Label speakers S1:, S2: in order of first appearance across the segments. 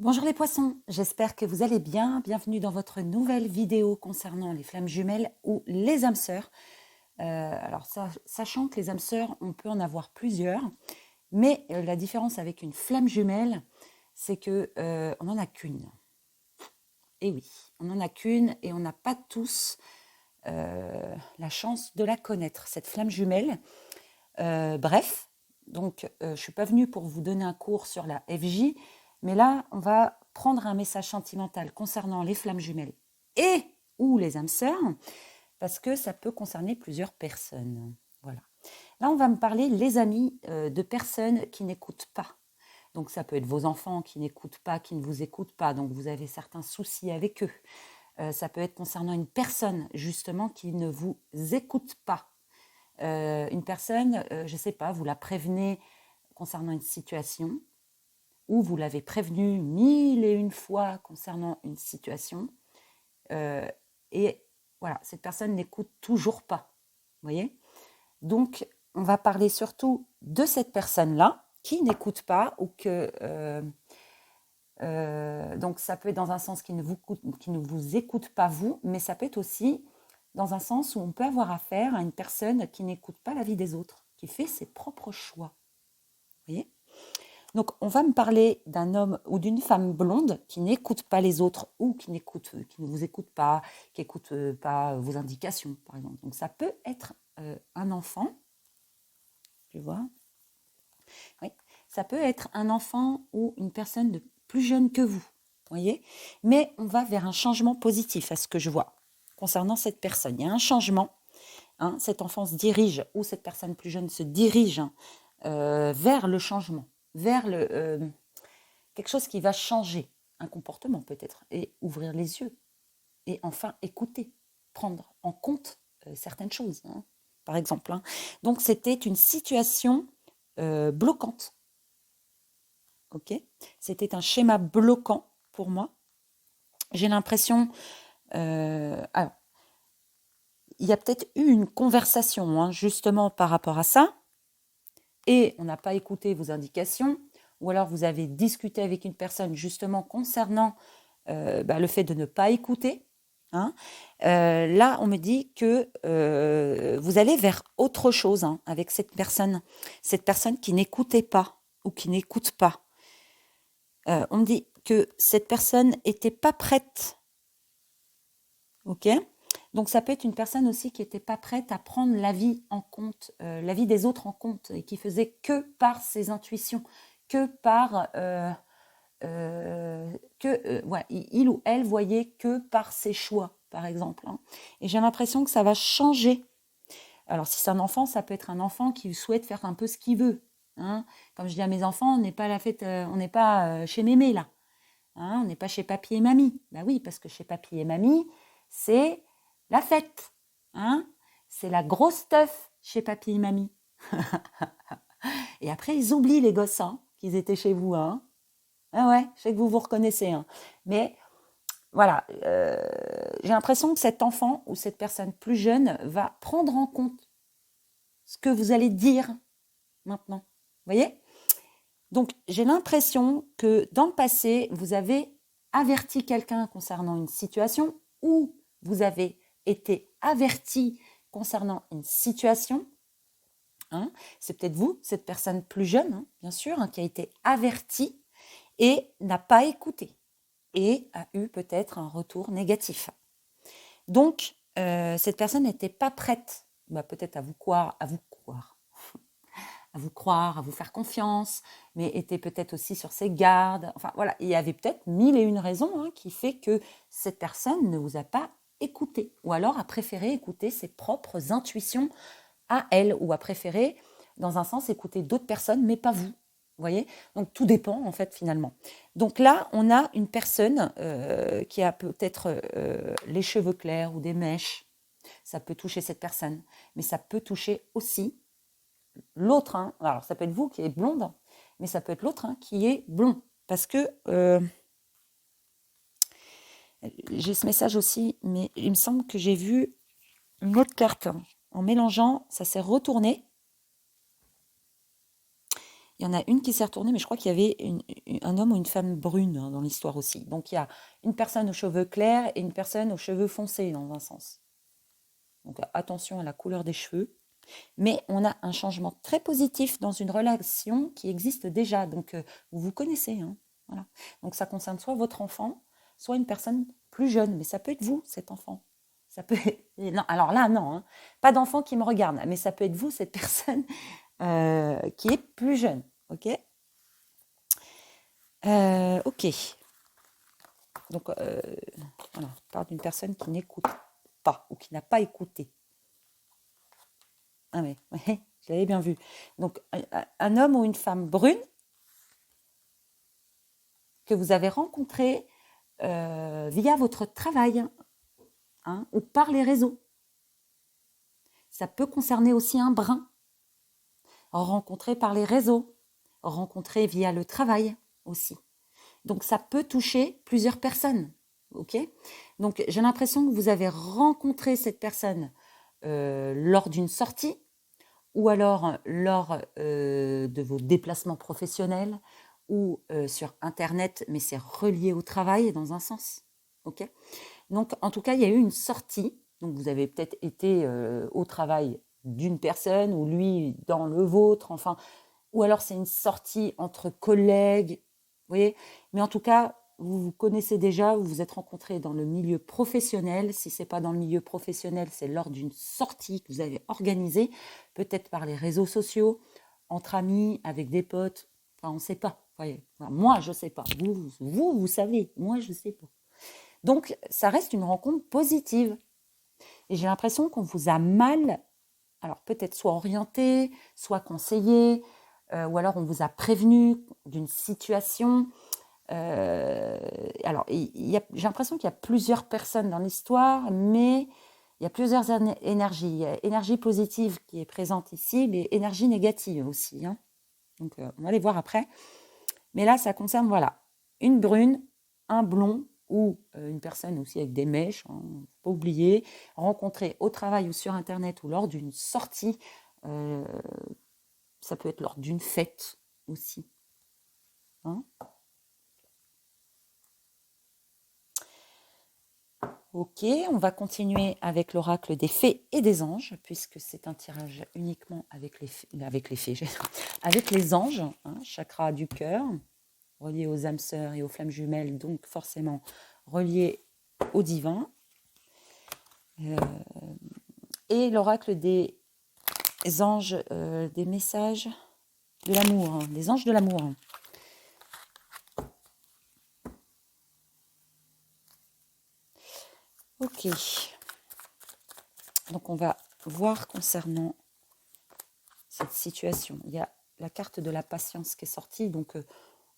S1: Bonjour les poissons, j'espère que vous allez bien. Bienvenue dans votre nouvelle vidéo concernant les flammes jumelles ou les âmes sœurs. Sachant que les âmes sœurs, on peut en avoir plusieurs, mais la différence avec une flamme jumelle, c'est que on n'en a qu'une. Et oui, on n'en a qu'une et on n'a pas tous la chance de la connaître, cette flamme jumelle. Donc je ne suis pas venue pour vous donner un cours sur la FJ, mais là, on va prendre un message sentimental concernant les flammes jumelles et ou les âmes sœurs, parce que ça peut concerner plusieurs personnes. Voilà. Là, on va me parler, les amis, de personnes qui n'écoutent pas. Donc ça peut être vos enfants qui n'écoutent pas, qui ne vous écoutent pas, donc vous avez certains soucis avec eux. Ça peut être concernant une personne, justement, qui ne vous écoute pas. Une personne, je ne sais pas, vous la prévenez concernant une situation, ou vous l'avez prévenue 1001 fois concernant une situation, et voilà, cette personne n'écoute toujours pas. Vous voyez ? Donc, on va parler surtout de cette personne-là qui n'écoute pas, ou que... donc, ça peut être dans un sens qui ne vous écoute pas vous, mais ça peut être aussi dans un sens où on peut avoir affaire à une personne qui n'écoute pas la vie des autres, qui fait ses propres choix. Vous voyez ? Donc, on va me parler d'un homme ou d'une femme blonde qui n'écoute pas les autres ou qui ne vous écoute pas, qui n'écoute pas vos indications, par exemple. Donc, ça peut être un enfant, tu vois. Oui, ça peut être un enfant ou une personne de plus jeune que vous, voyez. Mais on va vers un changement positif à ce que je vois concernant cette personne. Il y a un changement. Cet enfant se dirige, ou cette personne plus jeune se dirige vers le changement, vers quelque chose qui va changer, un comportement peut-être, et ouvrir les yeux, et enfin écouter, prendre en compte certaines choses, par exemple. Donc c'était une situation bloquante. Ok, c'était un schéma bloquant pour moi. J'ai l'impression... alors, il y a peut-être eu une conversation justement par rapport à ça, et on n'a pas écouté vos indications, ou alors vous avez discuté avec une personne justement concernant le fait de ne pas écouter. Là, on me dit que vous allez vers autre chose avec cette personne qui n'écoutait pas ou qui n'écoute pas. On me dit que cette personne n'était pas prête. Ok ? Donc ça peut être une personne aussi qui n'était pas prête à prendre la vie en compte, la vie des autres en compte, et qui faisait que par ses intuitions, que par... il ou elle voyait que par ses choix, par exemple. Et j'ai l'impression que ça va changer. Alors, si c'est un enfant, ça peut être un enfant qui souhaite faire un peu ce qu'il veut. Comme je dis à mes enfants, on n'est pas à la fête, on n'est pas chez mémé, là. On n'est pas chez papy et mamie. Bah oui, parce que chez papy et mamie, c'est la fête. C'est la grosse teuf chez papy et mamie. Et après, ils oublient, les gosses, qu'ils étaient chez vous. Ah ouais, je sais que vous vous reconnaissez. Mais voilà, j'ai l'impression que cet enfant ou cette personne plus jeune va prendre en compte ce que vous allez dire maintenant. Vous voyez ? Donc, j'ai l'impression que dans le passé, vous avez averti quelqu'un concernant une situation, ou vous avez été averti concernant une situation. C'est peut-être vous, cette personne plus jeune, bien sûr, qui a été avertie et n'a pas écouté et a eu peut-être un retour négatif. Donc, cette personne n'était pas prête, peut-être à vous croire, à vous faire confiance, mais était peut-être aussi sur ses gardes. Enfin, voilà, il y avait peut-être 1001 raisons qui fait que cette personne ne vous a pas écouté, ou alors a préféré écouter ses propres intuitions à elle, ou a préféré, dans un sens, écouter d'autres personnes, mais pas vous. Vous voyez ? Donc, tout dépend, en fait, finalement. Donc là, on a une personne qui a peut-être les cheveux clairs ou des mèches. Ça peut toucher cette personne, mais ça peut toucher aussi l'autre. Alors, ça peut être vous qui êtes blonde, mais ça peut être l'autre qui est blond. Parce que j'ai ce message aussi, mais il me semble que j'ai vu une autre carte. En mélangeant, ça s'est retourné. Il y en a une qui s'est retournée, mais je crois qu'il y avait un homme ou une femme brune dans l'histoire aussi. Donc il y a une personne aux cheveux clairs et une personne aux cheveux foncés dans un sens. Donc attention à la couleur des cheveux. Mais on a un changement très positif dans une relation qui existe déjà. Donc vous vous connaissez. Hein, voilà. Donc ça concerne soit votre enfant, soit une personne plus jeune. Mais ça peut être vous, cet enfant. Ça peut non, alors là, non. Hein. Pas d'enfant qui me regarde. Mais ça peut être vous, cette personne qui est plus jeune. Ok. Ok. Donc, voilà, on parle d'une personne qui n'écoute pas ou qui n'a pas écouté. Ah mais, ouais, je l'avais bien vu. Donc, un homme ou une femme brune que vous avez rencontré via votre travail hein, ou par les réseaux. Ça peut concerner aussi un brun rencontré par les réseaux, rencontré via le travail aussi. Donc, ça peut toucher plusieurs personnes. Ok. Donc, j'ai l'impression que vous avez rencontré cette personne lors d'une sortie ou alors lors de vos déplacements professionnels ou sur Internet, mais c'est relié au travail dans un sens. Ok. Donc, en tout cas, il y a eu une sortie. Donc, vous avez peut-être été au travail d'une personne ou lui dans le vôtre, enfin, ou alors c'est une sortie entre collègues, vous voyez. Mais en tout cas, vous vous connaissez déjà, vous vous êtes rencontrés dans le milieu professionnel. Si ce n'est pas dans le milieu professionnel, c'est lors d'une sortie que vous avez organisée, peut-être par les réseaux sociaux, entre amis, avec des potes. Enfin, on ne sait pas. Voyez. Enfin, moi, je ne sais pas. Vous savez. Moi, je ne sais pas. Donc, ça reste une rencontre positive. Et j'ai l'impression qu'on vous a mal, alors peut-être soit orienté, soit conseillé, ou alors on vous a prévenu d'une situation. Alors, j'ai l'impression qu'il y a plusieurs personnes dans l'histoire, mais il y a plusieurs énergies. Il y a énergie positive qui est présente ici, mais énergie négative aussi. Hein. Donc, on va les voir après. Mais là, ça concerne, voilà, une brune, un blond ou une personne aussi avec des mèches, hein, faut pas oublier, rencontrée au travail ou sur Internet ou lors d'une sortie. Ça peut être lors d'une fête aussi. Hein. Ok, on va continuer avec l'oracle des fées et des anges, puisque c'est un tirage uniquement avec les fées, avec les anges, hein, chakra du cœur, relié aux âmes sœurs et aux flammes jumelles, donc forcément relié au divin. Et l'oracle des anges, des messages de l'amour, hein, des anges de l'amour. Ok. Donc on va voir concernant cette situation. Il y a la carte de la patience qui est sortie, donc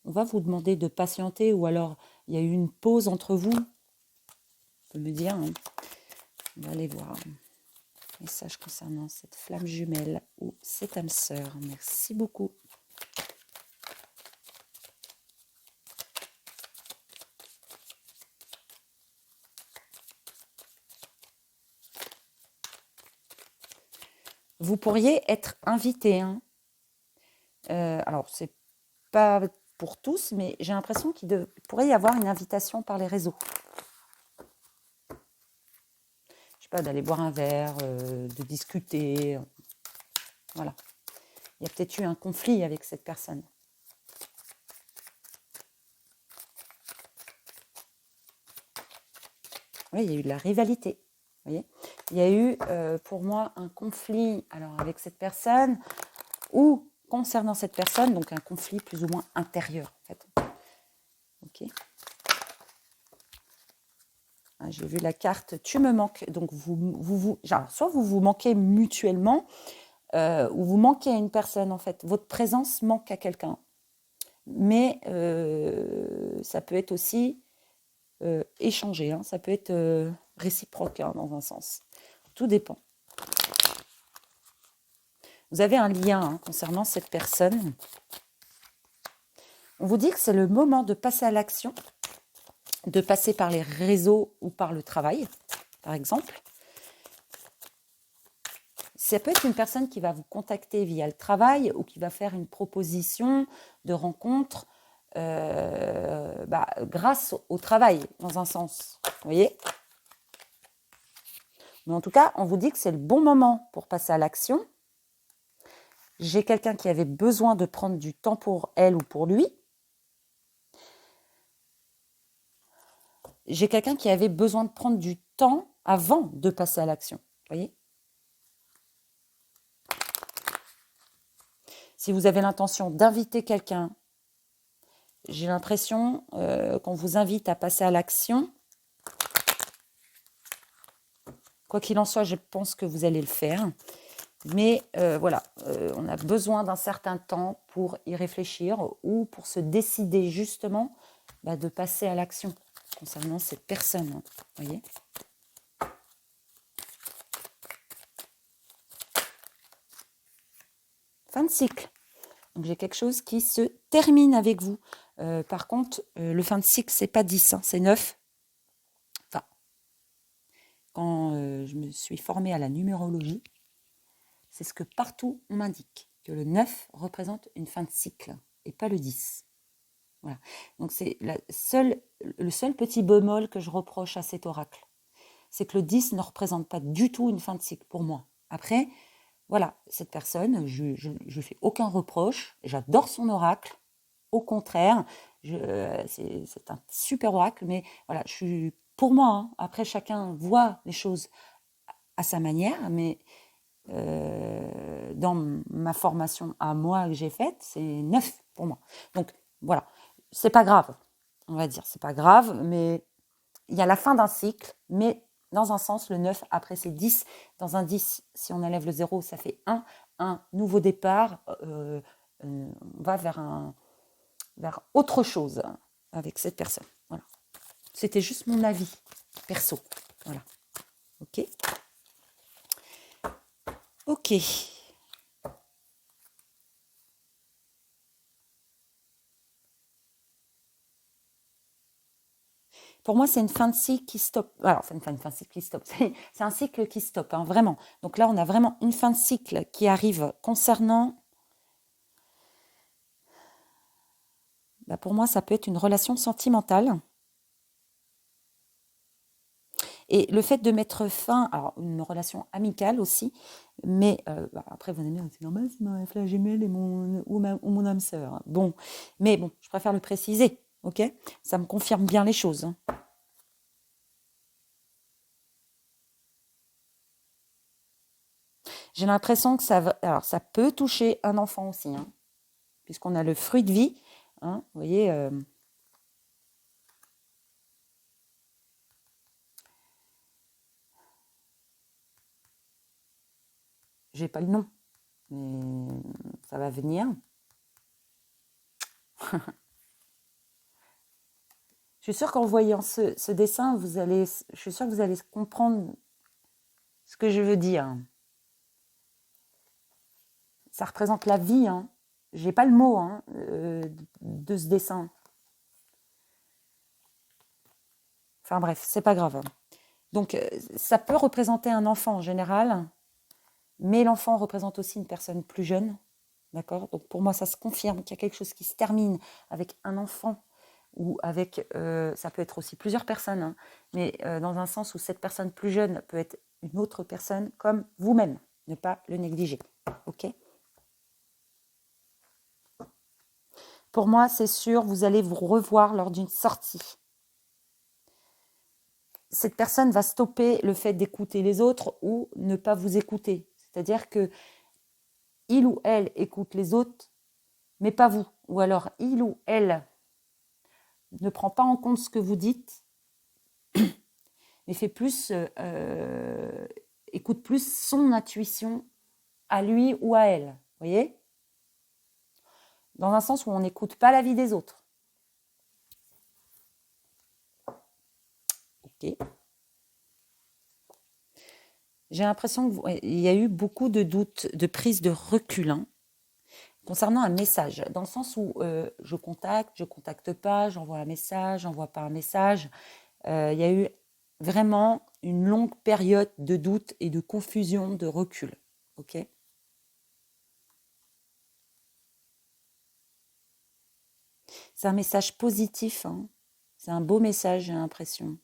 S1: on va vous demander de patienter ou alors il y a eu une pause entre vous. On peut me dire, hein. On va aller voir. Message concernant cette flamme jumelle ou cette âme sœur. Merci beaucoup. Vous pourriez être invité. Hein. Alors, c'est pas pour tous, mais j'ai l'impression qu'il pourrait y avoir une invitation par les réseaux. Je sais pas, d'aller boire un verre, de discuter. Voilà. Il y a peut-être eu un conflit avec cette personne. Oui, il y a eu de la rivalité. Vous voyez, il y a eu pour moi un conflit alors, avec cette personne ou concernant cette personne, donc un conflit plus ou moins intérieur. En fait. Ok. Ah, j'ai vu la carte « Tu me manques ». Donc, genre, soit vous vous manquez mutuellement ou vous manquez à une personne. En fait, votre présence manque à quelqu'un. Mais ça peut être aussi échangé. Hein, ça peut être réciproque hein, dans un sens. Tout dépend. Vous avez un lien hein, concernant cette personne. On vous dit que c'est le moment de passer à l'action, de passer par les réseaux ou par le travail, par exemple. ça peut être une personne qui va vous contacter via le travail ou qui va faire une proposition de rencontre grâce au travail, dans un sens. Vous voyez ? Mais en tout cas, on vous dit que c'est le bon moment pour passer à l'action. J'ai quelqu'un qui avait besoin de prendre du temps pour elle ou pour lui. J'ai quelqu'un qui avait besoin de prendre du temps avant de passer à l'action. Vous voyez ? Si vous avez l'intention d'inviter quelqu'un, j'ai l'impression qu'on vous invite à passer à l'action. Quoi qu'il en soit, je pense que vous allez le faire. Mais on a besoin d'un certain temps pour y réfléchir ou pour se décider justement de passer à l'action concernant cette personne. Vous voyez ? Fin de cycle. Donc j'ai quelque chose qui se termine avec vous. Par contre, le fin de cycle, c'est pas 10, c'est 9. Enfin, quand je me suis formée à la numérologie, c'est ce que partout on m'indique, que le 9 représente une fin de cycle et pas le 10. Voilà. Donc c'est le seul petit bémol que je reproche à cet oracle. C'est que le 10 ne représente pas du tout une fin de cycle pour moi. Après, voilà, cette personne, je ne fais aucun reproche, j'adore son oracle, au contraire, c'est un super oracle, mais voilà, pour moi, après chacun voit les choses à sa manière, mais dans ma formation à moi que j'ai faite, c'est 9 pour moi. Donc voilà, c'est pas grave, on va dire, c'est pas grave, mais il y a la fin d'un cycle, mais dans un sens, le 9, après c'est 10. Dans un 10, si on enlève le 0, ça fait 1. Un nouveau départ, on va vers autre chose avec cette personne. Voilà. C'était juste mon avis perso. Voilà. Ok. Ok. Pour moi, c'est une fin de cycle qui stoppe. Alors, c'est une fin de cycle qui stoppe. C'est un cycle qui stoppe, vraiment. Donc là, on a vraiment une fin de cycle qui arrive concernant... pour moi, ça peut être une relation sentimentale. Et le fait de mettre fin, alors une relation amicale aussi, mais après vous allez me dire, c'est normal, c'est ma flamme jumelle et mon âme sœur. Bon, mais bon, je préfère le préciser, ok ? Ça me confirme bien les choses. J'ai l'impression que alors ça peut toucher un enfant aussi, puisqu'on a le fruit de vie, vous voyez. J'ai pas le nom, mais ça va venir. Je suis sûre qu'en voyant ce dessin, je suis sûre que vous allez comprendre ce que je veux dire. Ça représente la vie. J'ai pas le mot de ce dessin. Enfin bref, c'est pas grave. Donc ça peut représenter un enfant en général, mais l'enfant représente aussi une personne plus jeune. D'accord ? Donc pour moi, ça se confirme qu'il y a quelque chose qui se termine avec un enfant ou avec, ça peut être aussi plusieurs personnes, mais dans un sens où cette personne plus jeune peut être une autre personne comme vous-même. Ne pas le négliger. Ok ? Pour moi, c'est sûr, vous allez vous revoir lors d'une sortie. Cette personne va stopper le fait d'écouter les autres ou ne pas vous écouter. C'est-à-dire que il ou elle écoute les autres, mais pas vous. Ou alors il ou elle ne prend pas en compte ce que vous dites, mais fait plus, écoute plus son intuition à lui ou à elle. Vous voyez ? Dans un sens où on n'écoute pas l'avis des autres. Ok. J'ai l'impression qu'il y a eu beaucoup de doutes, de prise de recul concernant un message, dans le sens où je contacte pas, j'envoie un message, j'envoie pas un message. Il y a eu vraiment une longue période de doute et de confusion, de recul. ok? C'est un message positif, hein. C'est un beau message, j'ai l'impression.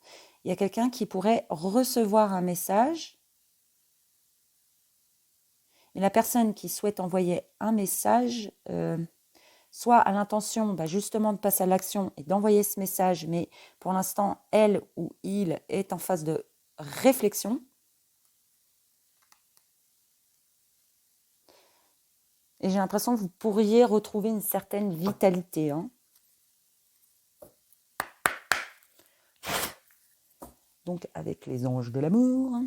S1: Il y a quelqu'un qui pourrait recevoir un message, et la personne qui souhaite envoyer un message, soit à l'intention justement de passer à l'action et d'envoyer ce message, mais pour l'instant, elle ou il est en phase de réflexion. Et j'ai l'impression que vous pourriez retrouver une certaine vitalité, hein. Donc avec les anges de l'amour.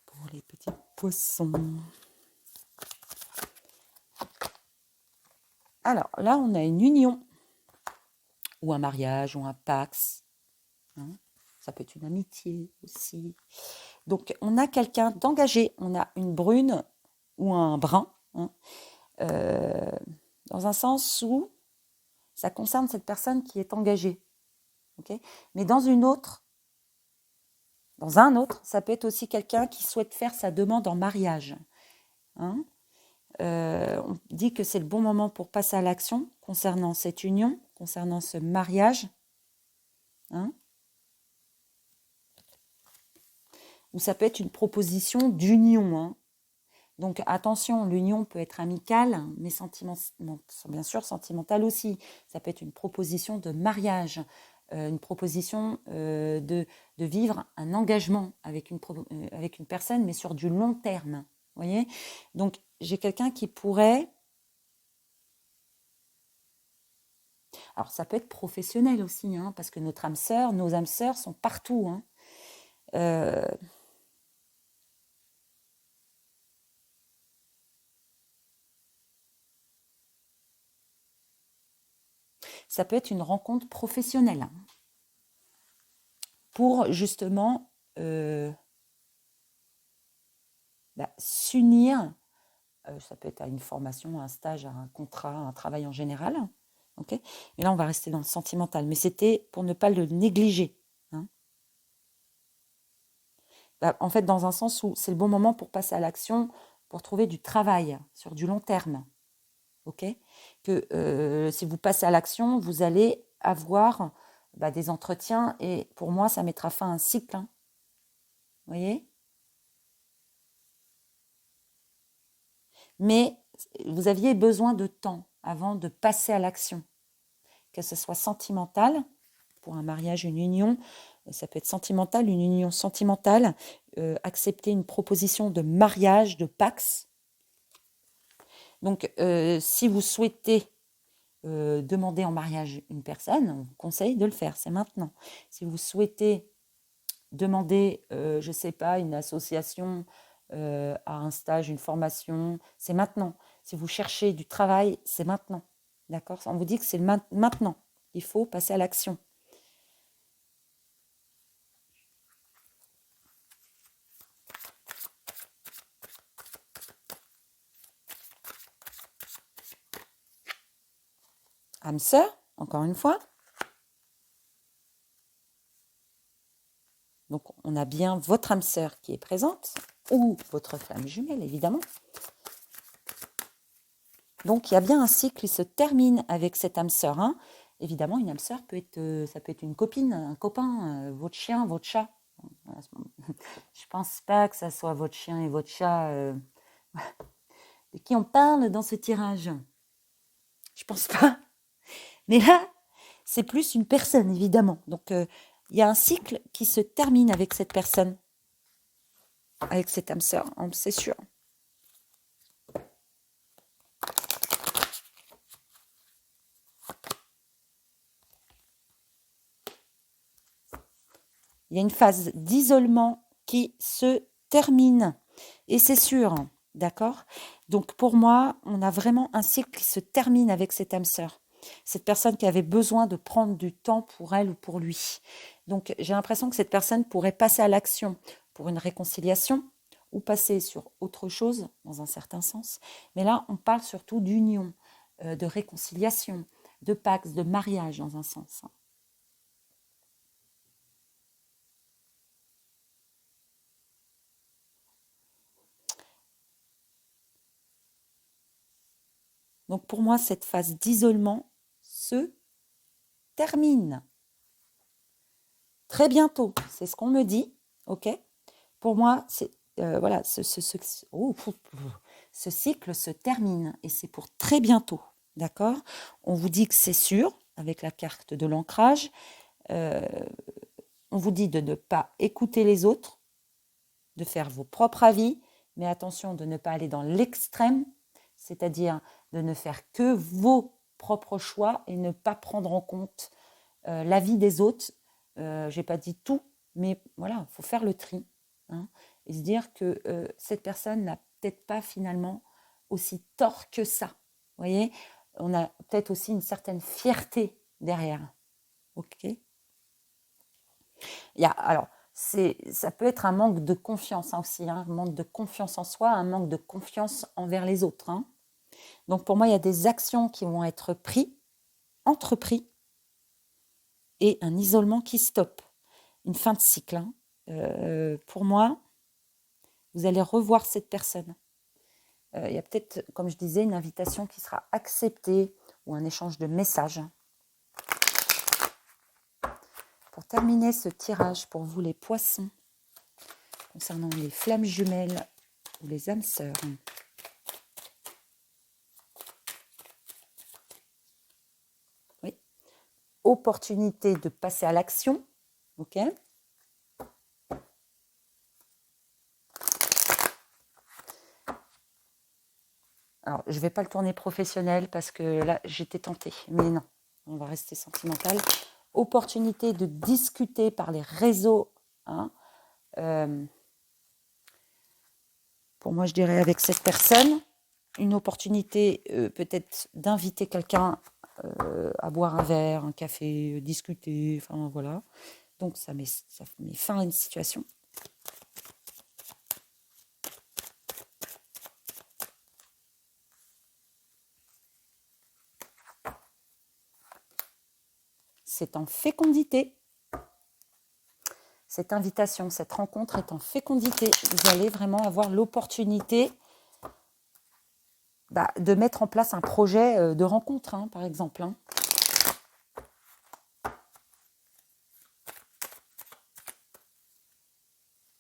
S1: Pour les petits poissons. Alors là, on a une union, ou un mariage, ou un pax, hein. Ça peut être une amitié aussi. Donc on a quelqu'un d'engagé, on a une brune ou un brun, hein, dans un sens où ça concerne cette personne qui est engagée. Okay, mais dans un autre, ça peut être aussi quelqu'un qui souhaite faire sa demande en mariage, hein. On dit que c'est le bon moment pour passer à l'action concernant cette union, concernant ce mariage, hein. Ou ça peut être une proposition d'union, hein. Donc attention, l'union peut être amicale, mais bien sûr sentimentale aussi. Ça peut être une proposition de mariage, une proposition de vivre un engagement avec une personne, mais sur du long terme. Vous voyez ? Donc j'ai quelqu'un qui pourrait... Alors ça peut être professionnel aussi, hein, parce que nos âmes sœurs sont partout, hein. Ça peut être une rencontre professionnelle, hein, pour justement s'unir. Ça peut être à une formation, à un stage, à un contrat, à un travail en général. Okay, et là, on va rester dans le sentimental. Mais c'était pour ne pas le négliger, hein. En fait, dans un sens où c'est le bon moment pour passer à l'action, pour trouver du travail sur du long terme. Okay, que si vous passez à l'action, vous allez avoir des entretiens. Et pour moi, ça mettra fin à un cycle, hein. Vous voyez ? Mais vous aviez besoin de temps avant de passer à l'action. Que ce soit sentimental, pour un mariage, une union, ça peut être sentimental, une union sentimentale, accepter une proposition de mariage, de pax. Donc, si vous souhaitez demander en mariage une personne, on vous conseille de le faire, c'est maintenant. Si vous souhaitez demander, je ne sais pas, une association, à un stage, une formation, c'est maintenant. Si vous cherchez du travail, c'est maintenant. D'accord ? On vous dit que c'est maintenant. Il faut passer à l'action. Âme sœur, encore une fois. Donc, on a bien votre âme sœur qui est présente, ou votre flamme jumelle, évidemment. Donc, il y a bien un cycle qui se termine avec cette âme sœur, hein. Évidemment, une âme sœur ça peut être une copine, un copain, votre chien, votre chat. Je pense pas que ça soit votre chien et votre chat de qui on parle dans ce tirage. Je pense pas. Mais là, c'est plus une personne, évidemment. Donc, il y a un cycle qui se termine avec cette personne, avec cette âme sœur, c'est sûr. Il y a une phase d'isolement qui se termine. Et c'est sûr, d'accord ? Donc pour moi, on a vraiment un cycle qui se termine avec cette âme sœur. Cette personne qui avait besoin de prendre du temps pour elle ou pour lui. Donc j'ai l'impression que cette personne pourrait passer à l'action pour une réconciliation ou passer sur autre chose, dans un certain sens. Mais là, on parle surtout d'union, de réconciliation, de pax, de mariage dans un sens. Donc pour moi, cette phase d'isolement se termine très bientôt. C'est ce qu'on me dit, ok? Pour moi, c'est voilà, ce cycle se termine et c'est pour très bientôt, d'accord? On vous dit que c'est sûr avec la carte de l'ancrage. On vous dit de ne pas écouter les autres, de faire vos propres avis, mais attention de ne pas aller dans l'extrême, c'est-à-dire de ne faire que vos propres choix et ne pas prendre en compte l'avis des autres. J'ai pas dit tout, mais voilà, il faut faire le tri, hein, et se dire que cette personne n'a peut-être pas finalement aussi tort que ça. Vous voyez, on a peut-être aussi une certaine fierté derrière. Ok. Alors, ça peut être un manque de confiance aussi, hein, un manque de confiance en soi, un manque de confiance envers les autres. Hein. Donc pour moi, il y a des actions qui vont être entrepris, et un isolement qui stoppe, une fin de cycle. Hein. Pour moi, vous allez revoir cette personne. Il y a peut-être, comme je disais, une invitation qui sera acceptée ou un échange de messages. Pour terminer ce tirage pour vous les poissons, concernant les flammes jumelles ou les âmes sœurs. Oui. Opportunité de passer à l'action. Ok. Alors, je ne vais pas le tourner professionnel parce que là, j'étais tentée. Mais non, on va rester sentimental. Opportunité de discuter par les réseaux. Hein. Pour moi, je dirais avec cette personne, une opportunité peut-être d'inviter quelqu'un à boire un verre, un café, discuter, enfin voilà. Donc ça met fin à une situation. C'est en fécondité. Cette invitation, cette rencontre est en fécondité. Vous allez vraiment avoir l'opportunité de mettre en place un projet de rencontre, hein, par exemple. Hein.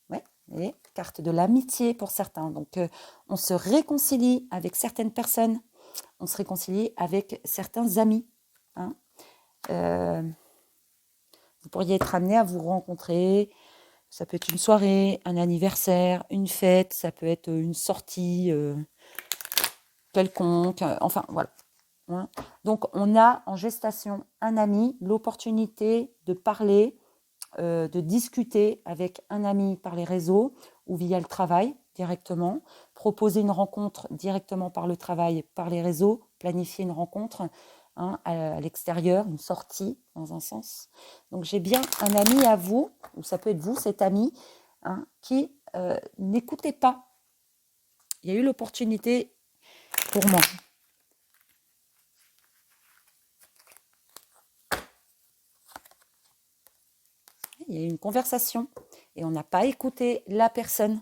S1: Ouais, et carte de l'amitié pour certains. Donc, on se réconcilie avec certaines personnes. On se réconcilie avec certains amis. Hein. Vous pourriez être amené à vous rencontrer. Ça peut être une soirée, un anniversaire, une fête. Ça peut être une sortie quelconque. Enfin, voilà. Hein. Donc, on a en gestation un ami, l'opportunité de parler, de discuter avec un ami par les réseaux ou via le travail directement, proposer une rencontre directement par le travail, par les réseaux, planifier une rencontre hein, à l'extérieur, une sortie dans un sens. Donc j'ai bien un ami à vous, ou ça peut être vous, cet ami, hein, qui n'écoutez pas. Il y a eu l'opportunité pour moi. Il y a eu une conversation et on n'a pas écouté la personne.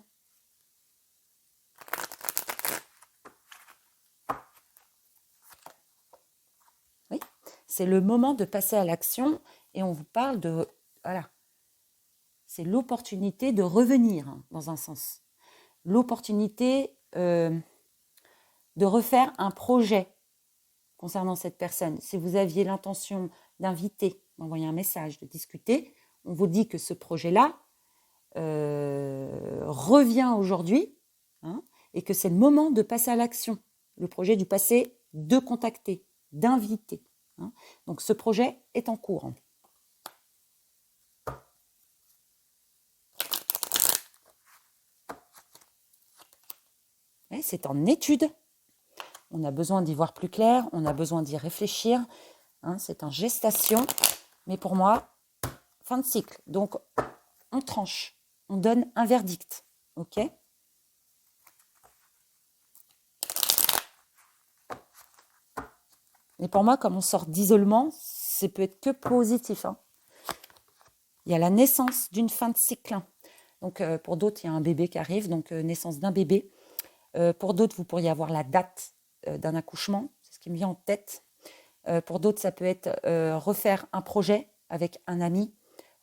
S1: Oui, c'est le moment de passer à l'action et on vous parle de... Voilà, c'est l'opportunité de revenir hein, dans un sens. L'opportunité de refaire un projet concernant cette personne. Si vous aviez l'intention d'inviter, d'envoyer un message, de discuter, on vous dit que ce projet-là revient aujourd'hui hein, et que c'est le moment de passer à l'action. Le projet du passé, de contacter, d'inviter. Hein. Donc ce projet est en cours. Ouais, c'est en étude. On a besoin d'y voir plus clair, on a besoin d'y réfléchir. Hein, c'est en gestation. Mais pour moi, fin de cycle. Donc, on tranche. On donne un verdict. OK ? Et pour moi, comme on sort d'isolement, ça peut être que positif. Hein. Il y a la naissance d'une fin de cycle. Hein. Donc, pour d'autres, il y a un bébé qui arrive, donc naissance d'un bébé. Pour d'autres, vous pourriez avoir la date d'un accouchement, c'est ce qui me vient en tête. Pour d'autres, ça peut être refaire un projet avec un ami,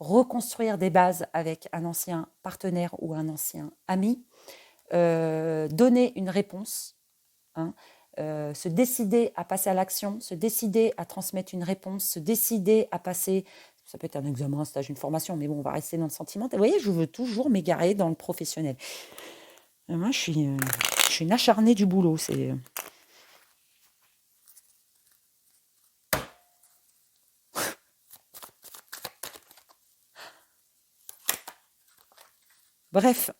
S1: reconstruire des bases avec un ancien partenaire ou un ancien ami, donner une réponse, hein, se décider à passer à l'action, se décider à transmettre une réponse, se décider à passer, ça peut être un examen, un stage, une formation, mais bon, on va rester dans le sentiment. Vous voyez, je veux toujours m'égarer dans le professionnel. Et moi, je suis une acharnée du boulot. C'est... Bref,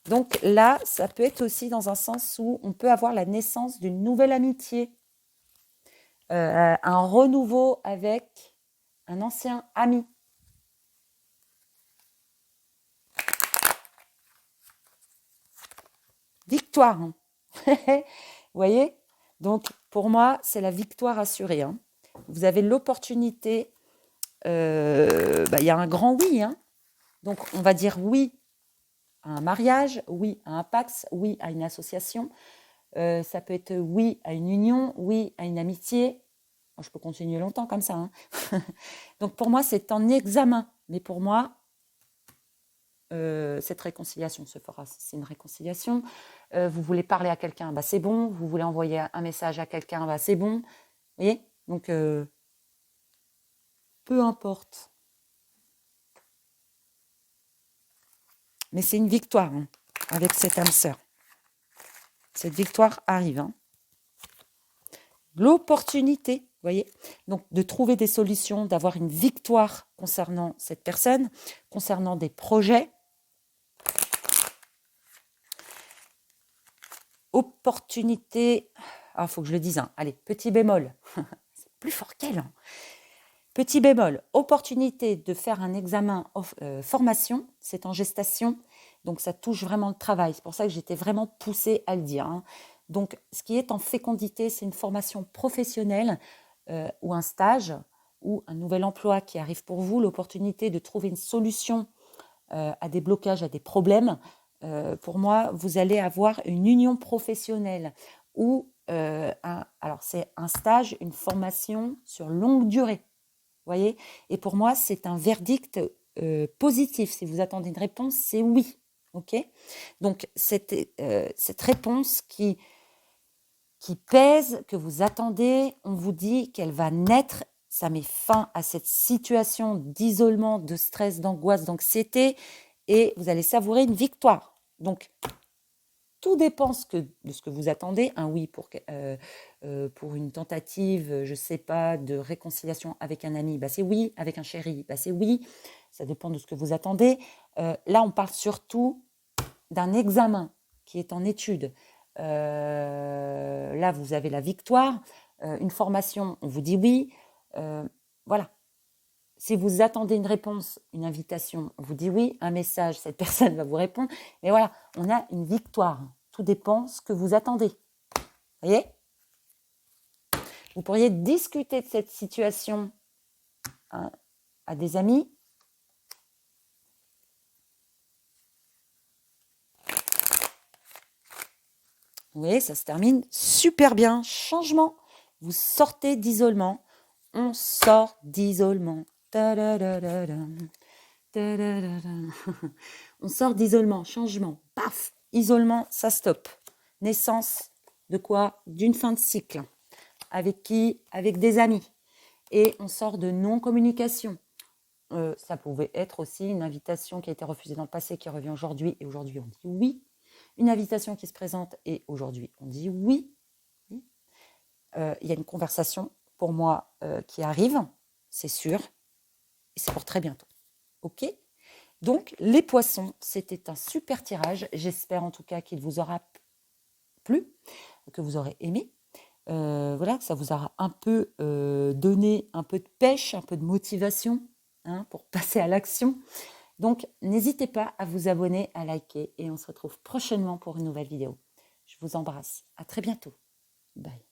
S1: donc là, ça peut être aussi dans un sens où on peut avoir la naissance d'une nouvelle amitié, un renouveau avec un ancien ami. Victoire. Hein. Vous voyez? Donc, pour moi, c'est la victoire assurée. Hein. Vous avez l'opportunité. Y a un grand oui. Hein. Donc, on va dire oui à un mariage, oui à un pax, oui à une association. Ça peut être oui à une union, oui à une amitié. Je peux continuer longtemps comme ça. Hein. Donc, pour moi, c'est en examen. Mais pour moi, cette réconciliation se fera. C'est une réconciliation. Vous voulez parler à quelqu'un, c'est bon. Vous voulez envoyer un message à quelqu'un, c'est bon. Vous voyez? Donc, peu importe. Mais c'est une victoire hein, avec cette âme sœur. Cette victoire arrive. Hein. L'opportunité, vous voyez? Donc, de trouver des solutions, d'avoir une victoire concernant cette personne, concernant des projets. Opportunité, il faut que je le dise, hein. Allez, petit bémol, c'est plus fort qu'elle. Hein. Petit bémol, opportunité de faire un examen formation, c'est en gestation, donc ça touche vraiment le travail. C'est pour ça que j'étais vraiment poussée à le dire. Hein. Donc, ce qui est en fécondité, c'est une formation professionnelle ou un stage ou un nouvel emploi qui arrive pour vous, l'opportunité de trouver une solution à des blocages, à des problèmes. Pour moi, vous allez avoir une union professionnelle ou alors c'est un stage, une formation sur longue durée. Voyez. Et pour moi, c'est un verdict positif. Si vous attendez une réponse, c'est oui. Ok. Donc cette réponse qui pèse, que vous attendez, on vous dit qu'elle va naître. Ça met fin à cette situation d'isolement, de stress, d'angoisse, d'anxiété, et vous allez savourer une victoire. Donc, tout dépend de ce que vous attendez. Un oui pour une tentative, je ne sais pas, de réconciliation avec un ami, c'est oui. Avec un chéri, c'est oui. Ça dépend de ce que vous attendez. Là, on parle surtout d'un examen qui est en étude. Là, vous avez la victoire. Une formation, on vous dit oui. Voilà. Si vous attendez une réponse, une invitation, on vous dit oui. Un message, cette personne va vous répondre. Mais voilà, on a une victoire. Tout dépend ce que vous attendez. Vous voyez? Vous pourriez discuter de cette situation hein, à des amis. Vous voyez, ça se termine super bien. Changement. Vous sortez d'isolement. On sort d'isolement. On sort d'isolement, changement, paf, isolement, ça stoppe. Naissance de quoi? D'une fin de cycle. Avec qui? Avec des amis. Et on sort de non-communication. Ça pouvait être aussi une invitation qui a été refusée dans le passé, qui revient aujourd'hui, et aujourd'hui on dit oui. Une invitation qui se présente, et aujourd'hui on dit oui. Il y a une conversation, pour moi, qui arrive, c'est sûr, et c'est pour très bientôt. Ok? Donc, les poissons, c'était un super tirage. J'espère en tout cas qu'il vous aura plu, que vous aurez aimé. Voilà, que ça vous aura un peu donné un peu de pêche, un peu de motivation hein, pour passer à l'action. Donc, n'hésitez pas à vous abonner, à liker et on se retrouve prochainement pour une nouvelle vidéo. Je vous embrasse. À très bientôt. Bye.